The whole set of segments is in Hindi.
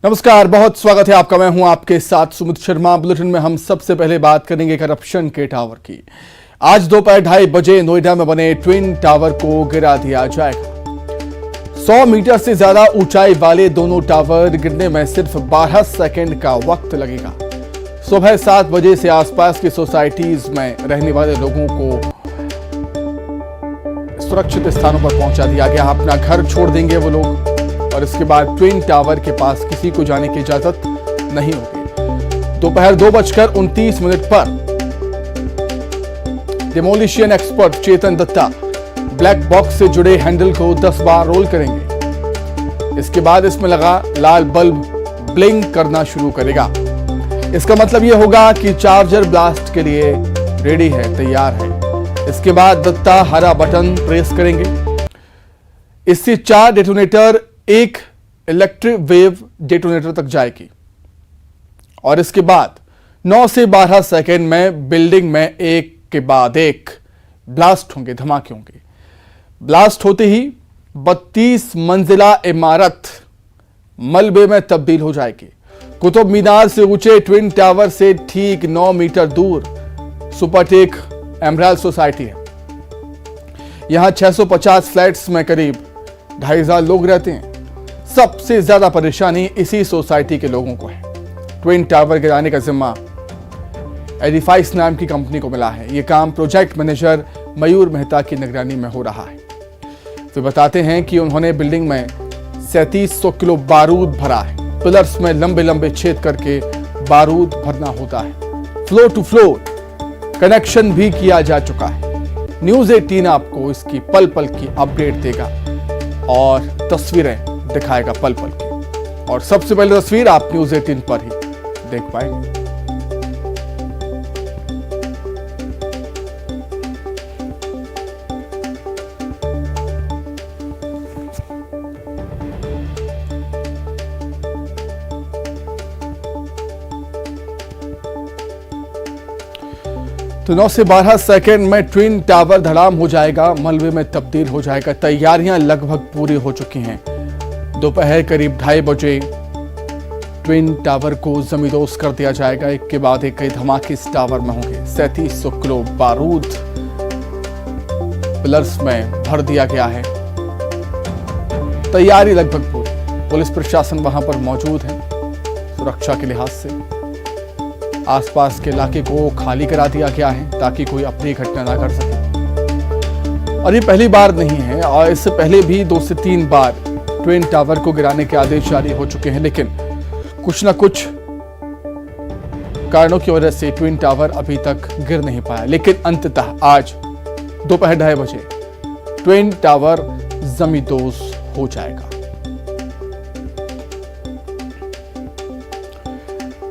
नमस्कार, बहुत स्वागत है आपका। मैं हूं आपके साथ सुमित शर्मा। बुलेटिन में हम सबसे पहले बात करेंगे करप्शन के टावर की। आज दोपहर 2:30 बजे नोएडा में बने ट्विन टावर को गिरा दिया जाएगा। 100 मीटर से ज्यादा ऊंचाई वाले दोनों टावर गिरने में सिर्फ 12 सेकंड का वक्त लगेगा। सुबह 7 बजे से आसपास की सोसाइटीज में रहने वाले लोगों को सुरक्षित स्थानों पर पहुंचा दिया गया। अपना घर छोड़ देंगे वो लोग और इसके बाद ट्विन टावर के पास किसी को जाने की इजाजत नहीं होगी। दोपहर 2:29 पर डिमोलिशन एक्सपर्ट चेतन दत्ता ब्लैक बॉक्स से जुड़े हैंडल को 10 बार रोल करेंगे। इसके बाद इसमें लगा लाल बल्ब ब्लिंक करना शुरू करेगा। इसका मतलब यह होगा कि चार्जर ब्लास्ट के लिए रेडी है, तैयार है। इसके बाद दत्ता हरा बटन प्रेस करेंगे। इससे 4 डेटोनेटर एक इलेक्ट्रिक वेव डेटोनेटर तक जाएगी और इसके बाद 9 से 12 सेकेंड में बिल्डिंग में एक के बाद एक ब्लास्ट होंगे, धमाके होंगे। ब्लास्ट होते ही 32 मंजिला इमारत मलबे में तब्दील हो जाएगी। कुतुब मीनार से ऊंचे ट्विन टावर से ठीक 9 मीटर दूर सुपरटेक एमराल्ड सोसाइटी है। यहां 650 फ्लैट्स में करीब 2,500 लोग रहते हैं। सबसे ज्यादा परेशानी इसी सोसाइटी के लोगों को है। ट्विन टावर गिराने का जिम्मा एडिफाइस नाम की कंपनी को मिला है। यह काम प्रोजेक्ट मैनेजर मयूर मेहता की निगरानी में हो रहा है। वे बताते हैं कि उन्होंने बिल्डिंग में 3700 किलो बारूद भरा है। पिलर्स में लंबे लंबे छेद करके बारूद भरना होता है। फ्लोर टू फ्लोर कनेक्शन भी किया जा चुका है। न्यूज़ 18 आपको इसकी पल पल की अपडेट देगा और तस्वीरें दिखाएगा पल पल की। और सबसे पहले तस्वीर आप न्यूज़ 18 पर ही देख पाएंगे। तो 9 से 12 सेकेंड में ट्विन टावर धड़ाम हो जाएगा, मलबे में तब्दील हो जाएगा। तैयारियां लगभग पूरी हो चुकी हैं। दोपहर करीब 2:30 बजे ट्विन टावर को जमींदोज कर दिया जाएगा। एक के बाद एक कई धमाके इस टावर में होंगे। 3700 किलो बारूद पिलर्स में भर दिया गया है। तैयारी लगभग पूरी। पुलिस प्रशासन वहां पर मौजूद है सुरक्षा के लिहाज से। आसपास के इलाके को खाली करा दिया गया है ताकि कोई अपनी घटना ना कर सके। और ये पहली बार नहीं है और इससे पहले भी 2 से 3 बार ट्विन टावर को गिराने के आदेश जारी हो चुके हैं, लेकिन कुछ ना कुछ कारणों की वजह से ट्विन टावर अभी तक गिर नहीं पाया। लेकिन अंततः आज दोपहर 2:30 बजे ट्विन टावर जमींदोज हो जाएगा।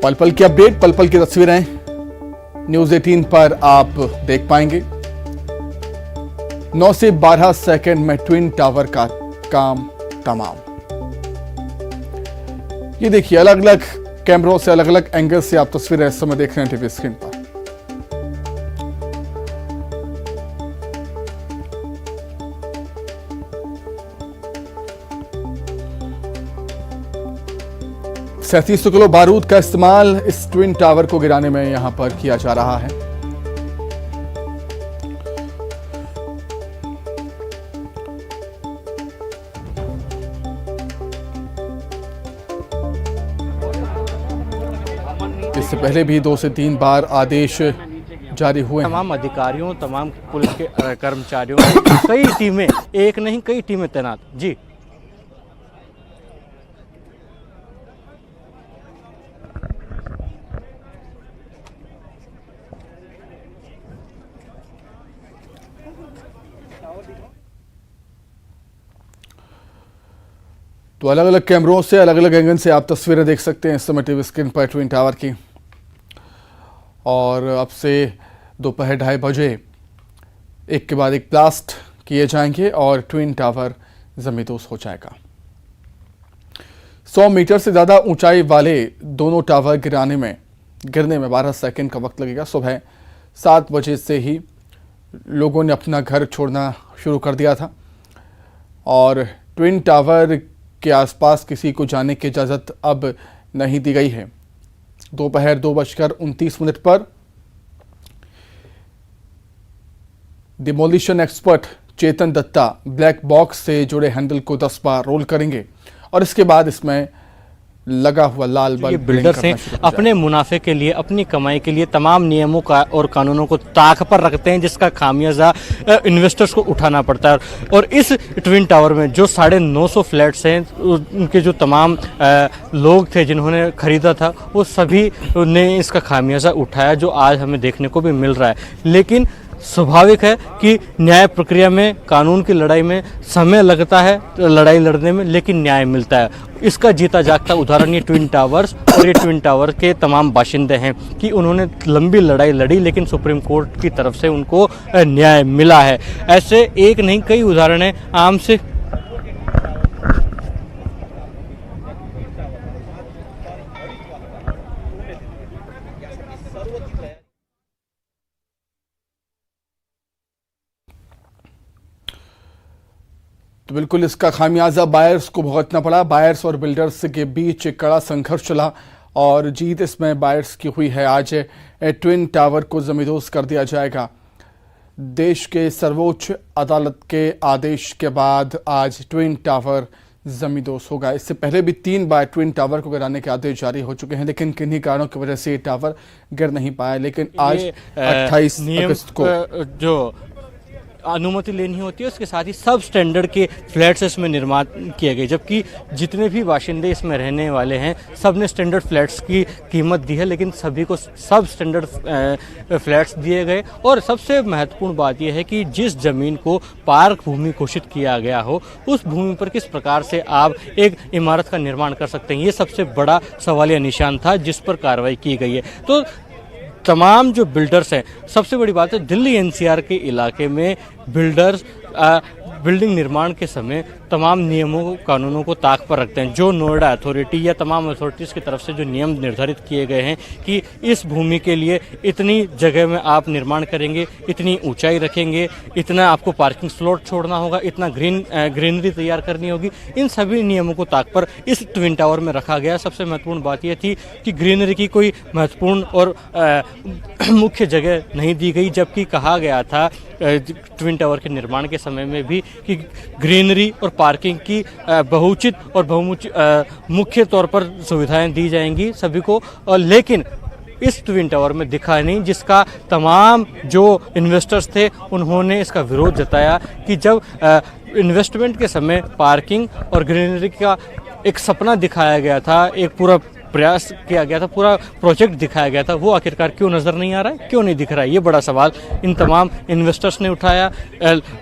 पल पल की अपडेट, पल पल की तस्वीरें न्यूज़ 18 पर आप देख पाएंगे। 9 से 12 सेकेंड में ट्विन टावर का काम तमाम। ये देखिए, अलग अलग कैमरों से अलग अलग एंगल से आप तस्वीरें इस समय देख रहे हैं टीवी स्क्रीन पर। सैंतीस किलो बारूद का इस्तेमाल इस ट्विन टावर को गिराने में यहां पर किया जा रहा है। इससे पहले भी 2 से 3 बार आदेश जारी हुए। तमाम अधिकारियों, तमाम पुलिस के कर्मचारियों, कई टीमें, एक नहीं कई टीमें तैनात। जी तो अलग अलग कैमरों से अलग अलग एंगल से आप तस्वीरें देख सकते हैं इस समय टीवी स्क्रीन पर ट्विन टावर की। और अब से दोपहर 2:30 बजे एक के बाद एक ब्लास्ट किए जाएंगे और ट्विन टावर जमींदोज हो जाएगा। 100 मीटर से ज़्यादा ऊंचाई वाले दोनों टावर गिरने में 12 सेकंड का वक्त लगेगा। सुबह 7 बजे से ही लोगों ने अपना घर छोड़ना शुरू कर दिया था और ट्विन टावर के आसपास किसी को जाने की इजाज़त अब नहीं दी गई है। दोपहर 2:29 पर डिमोलिशन एक्सपर्ट चेतन दत्ता ब्लैक बॉक्स से जुड़े हैंडल को 10 बार रोल करेंगे और इसके बाद इसमें लगा हुआ लाल बल्ब बिल्डर्स हैं अपने मुनाफे के लिए, अपनी कमाई के लिए तमाम नियमों का और कानूनों को ताक पर रखते हैं, जिसका खामियाजा इन्वेस्टर्स को उठाना पड़ता है। और इस ट्विन टावर में जो 950 फ्लैट्स हैं, उनके जो तमाम लोग थे जिन्होंने खरीदा था, वो सभी ने इसका खामियाजा उठाया, जो आज हमें देखने को भी मिल रहा है। लेकिन स्वाभाविक है कि न्याय प्रक्रिया में, कानून की लड़ाई में समय लगता है, लड़ाई लड़ने में, लेकिन न्याय मिलता है। इसका जीता जागता उदाहरण ये ट्विन टावर्स और ये ट्विन टावर के तमाम बाशिंदे हैं कि उन्होंने लंबी लड़ाई लड़ी, लेकिन सुप्रीम कोर्ट की तरफ से उनको न्याय मिला है। ऐसे एक नहीं कई उदाहरण हैं। आम से तो बिल्कुल इसका खामियाजा बायर्स को भुगतना पड़ा। बायर्स और बिल्डर्स के बीच एक कड़ा संघर्ष चला और जीत इसमें बायर्स की हुई है। आज ट्विन टावर को जमींदोज कर दिया जाएगा। देश के सर्वोच्च अदालत के आदेश के बाद आज ट्विन टावर जमींदोज होगा। इससे पहले भी 3 बार ट्विन टावर को गिराने के आदेश जारी हो चुके हैं, लेकिन किन्हीं कारणों की वजह से ये टावर गिर नहीं पाया। लेकिन आज 28 अगस्त को जो अनुमति लेनी होती है, उसके साथ ही सब स्टैंडर्ड के फ्लैट्स इसमें निर्माण किए गए, जबकि जितने भी बाशिंदे इसमें रहने वाले हैं सब ने स्टैंडर्ड फ्लैट्स की कीमत दी है, लेकिन सभी को सब स्टैंडर्ड फ्लैट्स दिए गए। और सबसे महत्वपूर्ण बात यह है कि जिस जमीन को पार्क भूमि घोषित किया गया हो, उस भूमि पर किस प्रकार से आप एक इमारत का निर्माण कर सकते हैं, ये सबसे बड़ा सवालिया निशान था जिस पर कार्रवाई की गई है। तो तमाम जो बिल्डर्स हैं, सबसे बड़ी बात है दिल्ली एनसीआर के इलाके में बिल्डर्स बिल्डिंग निर्माण के समय तमाम नियमों कानूनों को ताक पर रखते हैं। जो नोएडा अथॉरिटी या तमाम अथॉरिटीज़ की तरफ से जो नियम निर्धारित किए गए हैं कि इस भूमि के लिए इतनी जगह में आप निर्माण करेंगे, इतनी ऊंचाई रखेंगे, इतना आपको पार्किंग स्लॉट छोड़ना होगा, इतना ग्रीनरी तैयार करनी होगी, इन सभी नियमों को ताक पर इस ट्विन टावर में रखा गया। सबसे महत्वपूर्ण बात यह थी कि ग्रीनरी की कोई महत्वपूर्ण और मुख्य जगह नहीं दी गई, जबकि कहा गया था ट्विन टावर के निर्माण के समय में भी कि ग्रीनरी और पार्किंग की बहुचित और मुख्य तौर पर सुविधाएं दी जाएंगी सभी को। लेकिन इस ट्विन टावर में दिखा नहीं, जिसका तमाम जो इन्वेस्टर्स थे उन्होंने इसका विरोध जताया कि जब इन्वेस्टमेंट के समय पार्किंग और ग्रीनरी का एक सपना दिखाया गया था, एक पूरा प्रयास किया गया था, पूरा प्रोजेक्ट दिखाया गया था, वो आखिरकार क्यों नज़र नहीं आ रहा है, क्यों नहीं दिख रहा है, ये बड़ा सवाल इन तमाम इन्वेस्टर्स ने उठाया।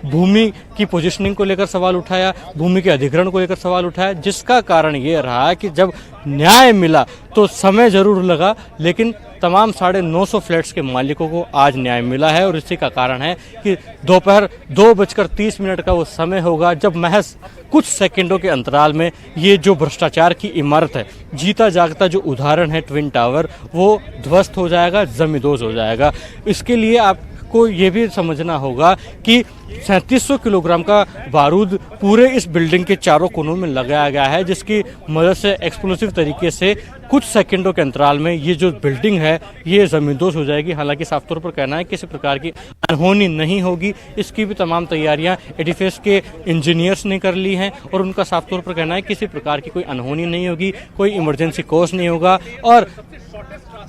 भूमि की पोजीशनिंग को लेकर सवाल उठाया, भूमि के अधिग्रहण को लेकर सवाल उठाया, जिसका कारण ये रहा कि जब न्याय मिला तो समय जरूर लगा, लेकिन तमाम 950 फ्लैट्स के मालिकों को आज न्याय मिला है। और इसी का कारण है कि दोपहर 2:30 का वो समय होगा जब महज कुछ सेकंडों के अंतराल में ये जो भ्रष्टाचार की इमारत है, जीता जागता जो उदाहरण है ट्विन टावर, वो ध्वस्त हो जाएगा, जमींदोज हो जाएगा। इसके लिए आपको ये भी समझना होगा कि 3700 किलोग्राम का बारूद पूरे इस बिल्डिंग के चारों कोनों में लगाया गया है, जिसकी मदद से एक्सप्लोसिव तरीके से कुछ सेकंडों के अंतराल में ये जो बिल्डिंग है ये जमींदोज हो जाएगी। हालांकि साफ तौर पर कहना है किसी प्रकार की अनहोनी नहीं होगी, इसकी भी तमाम तैयारियां एडिफिस के इंजीनियर्स ने कर ली हैं और उनका साफ तौर पर कहना है किसी प्रकार की कोई अनहोनी नहीं होगी, कोई इमरजेंसी कॉज नहीं होगा। और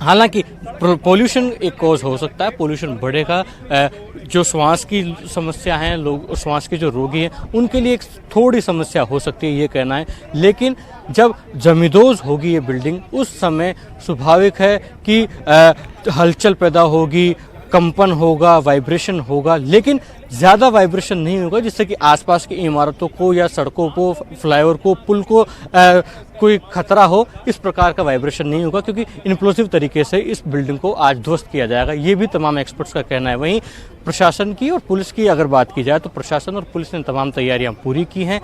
हालांकि पोल्यूशन एक कॉज हो सकता है, पोल्यूशन बढ़ेगा, जो श्वास की समस्या हैं, लोग श्वास के जो रोगी हैं उनके लिए एक थोड़ी समस्या हो सकती है, ये कहना है। लेकिन जब जमींदोज होगी ये बिल्डिंग, उस समय स्वाभाविक है कि हलचल पैदा होगी, कंपन होगा, वाइब्रेशन होगा, लेकिन ज़्यादा वाइब्रेशन नहीं होगा जिससे कि आसपास की इमारतों को या सड़कों को, फ्लाईओवर को, पुल को कोई खतरा हो। इस प्रकार का वाइब्रेशन नहीं होगा, क्योंकि इम्प्लोसिव तरीके से इस बिल्डिंग को आज ध्वस्त किया जाएगा, ये भी तमाम एक्सपर्ट्स का कहना है। वहीं प्रशासन की और पुलिस की अगर बात की जाए तो प्रशासन और पुलिस ने तमाम तैयारियां पूरी की हैं,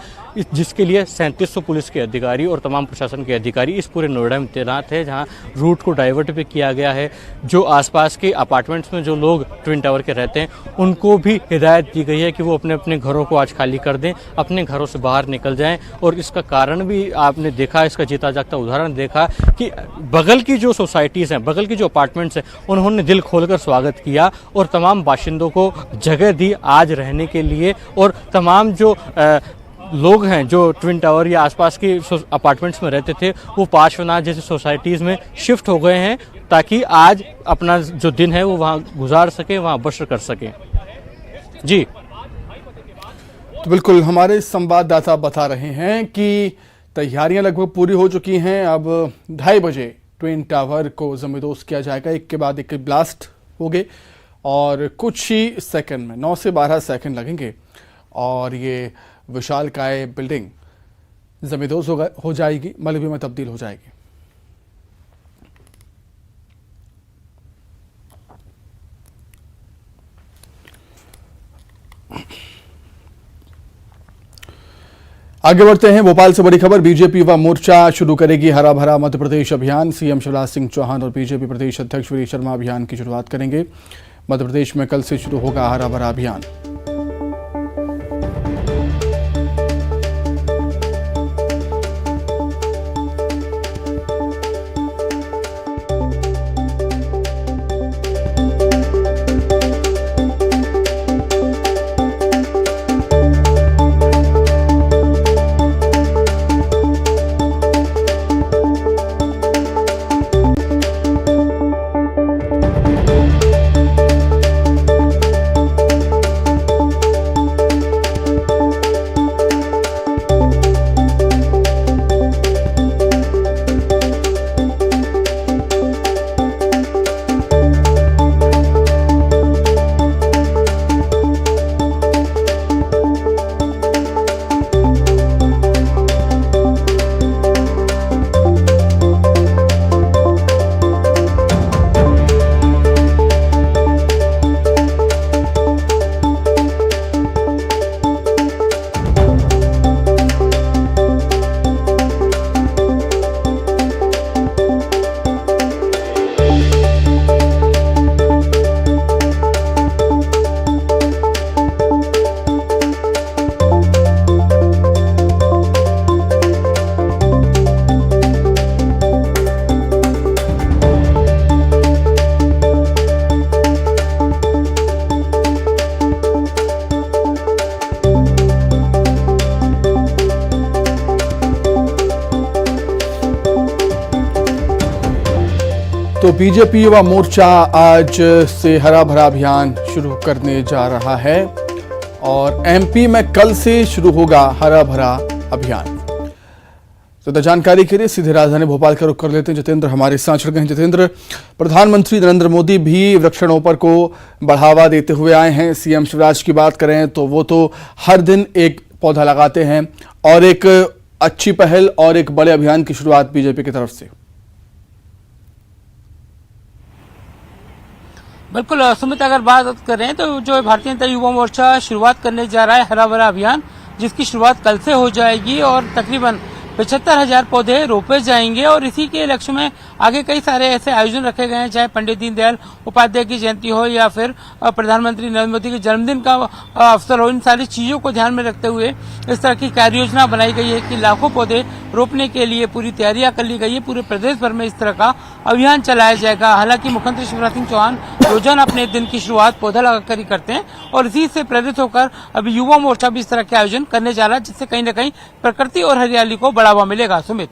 जिसके लिए 3700 पुलिस के अधिकारी और तमाम प्रशासन के अधिकारी इस पूरे नोएडा में तैनात है, जहां रूट को डाइवर्ट भी किया गया है। जो आसपास के अपार्टमेंट्स में जो लोग ट्विन टावर के रहते हैं उनको भी हिदायत हिदायत दी गई है कि वो अपने अपने घरों को आज खाली कर दें, अपने घरों से बाहर निकल जाएं। और इसका कारण भी आपने देखा, इसका जीता जागता उदाहरण देखा कि बगल की जो सोसाइटीज़ हैं, बगल की जो अपार्टमेंट्स हैं, उन्होंने दिल खोलकर स्वागत किया और तमाम बाशिंदों को जगह दी आज रहने के लिए। और तमाम जो लोग हैं जो ट्विन टावर या आसपास की अपार्टमेंट्स में रहते थे, वो पार्श्वनाथ जैसी सोसाइटीज़ में शिफ्ट हो गए हैं ताकि आज अपना जो दिन है वो वहाँ गुजार सकें, वहाँ बसर कर सकें। जी तो बिल्कुल हमारे संवाददाता बता रहे हैं कि तैयारियां लगभग पूरी हो चुकी हैं। अब 2:30 बजे ट्विन टावर को जमींदोज किया जाएगा। एक के बाद एक ब्लास्ट होंगे और कुछ ही सेकंड में 9 से 12 सेकंड लगेंगे और ये विशालकाय बिल्डिंग जमींदोज हो जाएगी, मलबे में तब्दील हो जाएगी। आगे बढ़ते हैं। भोपाल से बड़ी खबर, बीजेपी युवा मोर्चा शुरू करेगी हरा भरा मध्य प्रदेश अभियान। सीएम शिवराज सिंह चौहान और बीजेपी प्रदेश अध्यक्ष वीरेंद्र शर्मा अभियान की शुरुआत करेंगे। मध्य प्रदेश में कल से शुरू होगा हरा भरा अभियान। तो बीजेपी युवा मोर्चा आज से हरा भरा अभियान शुरू करने जा रहा है और एमपी में कल से शुरू होगा हरा भरा अभियान। तो जानकारी के लिए सीधे राजधानी भोपाल का रुख कर लेते हैं। जितेंद्र हमारे साथ जुड़ गए हैं। जितेंद्र, प्रधानमंत्री नरेंद्र मोदी भी वृक्षारोपण को बढ़ावा देते हुए आए हैं। सीएम शिवराज की बात करें तो वो तो हर दिन एक पौधा लगाते हैं और एक अच्छी पहल और एक बड़े अभियान की शुरुआत बीजेपी की तरफ से। बिल्कुल सुमित, अगर बात करें तो जो भारतीय जनता युवा मोर्चा शुरुआत करने जा रहा है हरा भरा अभियान, जिसकी शुरुआत कल से हो जाएगी और तकरीबन 75,000 पौधे रोपे जाएंगे। और इसी के लक्ष्य में आगे कई सारे ऐसे आयोजन रखे गए हैं, चाहे पंडित दीनदयाल उपाध्याय की जयंती हो या फिर प्रधानमंत्री नरेंद्र मोदी के जन्मदिन का अवसर हो। इन सारी चीजों को ध्यान में रखते हुए इस तरह की कार्य योजना बनाई गई है कि लाखों पौधे रोपने के लिए पूरी तैयारियां कर ली गई है। पूरे प्रदेश भर में इस तरह का अभियान चलाया जाएगा। हालांकि मुख्यमंत्री शिवराज सिंह चौहान रोजाना अपने दिन की शुरुआत पौधा लगाकर ही करते हैं और इसी से प्रेरित होकर अभी युवा मोर्चा भी इस तरह के आयोजन करने जा रहा है, जिससे कहीं न कहीं प्रकृति और हरियाली को बढ़ावा मिलेगा। सुमित,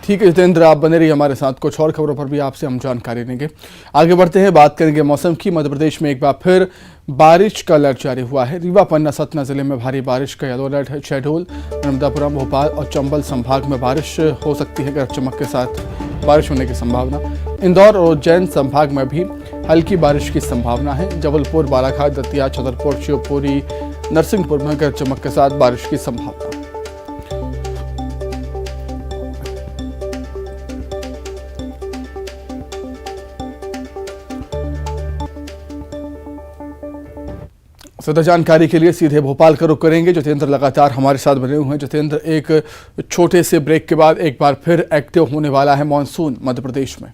ठीक है जितेंद्र, आप बने रहिए हमारे साथ। कुछ और खबरों पर भी आपसे हम जानकारी देंगे। आगे बढ़ते हैं, बात करेंगे मौसम की। मध्य प्रदेश में एक बार फिर बारिश का अलर्ट जारी हुआ है। रीवा, पन्ना, सतना जिले में भारी बारिश का येलो अलर्ट है। शहडोल, नर्मदापुरम, भोपाल और चंबल संभाग में बारिश हो सकती है, गरज चमक के साथ बारिश होने की संभावना। इंदौर और उज्जैन संभाग में भी हल्की बारिश की संभावना है। जबलपुर, बालाघाट, दतिया, छतरपुर, शिवपुरी, नरसिंहपुर में गरज चमक के साथ बारिश की संभावना। ज्यादा जानकारी के लिए सीधे भोपाल का रुख करेंगे। जितेंद्र लगातार हमारे साथ बने हुए हैं। जितेंद्र, एक छोटे से ब्रेक के बाद एक बार फिर एक्टिव होने वाला है मॉनसून मध्य प्रदेश में।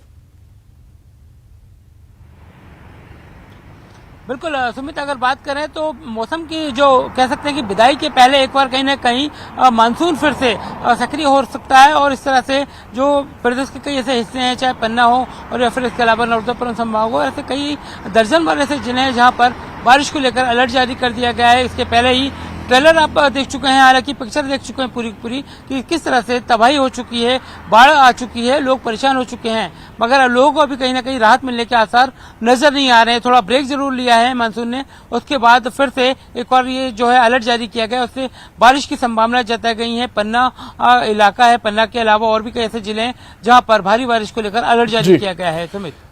बिल्कुल सुमित, अगर बात करें तो मौसम की जो कह सकते हैं कि विदाई के पहले एक बार कहीं ना कहीं मानसून फिर से सक्रिय हो सकता है और इस तरह से जो प्रदेश के कई ऐसे हिस्से हैं, चाहे पन्ना हो और या फिर इसके अलावा नर्मदापुरम संभाग हो, ऐसे कई दर्जन भर ऐसे जिले हैं जहां पर बारिश को लेकर अलर्ट जारी कर दिया गया है। इसके पहले ही ट्रेलर आप देख चुके हैं, हालांकि पिक्चर देख चुके हैं पूरी कि किस तरह से तबाही हो चुकी है, बाढ़ आ चुकी है, लोग परेशान हो चुके हैं, मगर लोगों को अभी कहीं ना कहीं राहत मिलने के आसार नजर नहीं आ रहे हैं। थोड़ा ब्रेक जरूर लिया है मानसून ने, उसके बाद फिर से एक और ये जो है अलर्ट जारी किया गया, उससे बारिश की संभावना जताई गई है। पन्ना इलाका है, पन्ना के अलावा और भी कई ऐसे जिले हैं जहां पर भारी बारिश को लेकर अलर्ट जारी किया गया है। सुमित।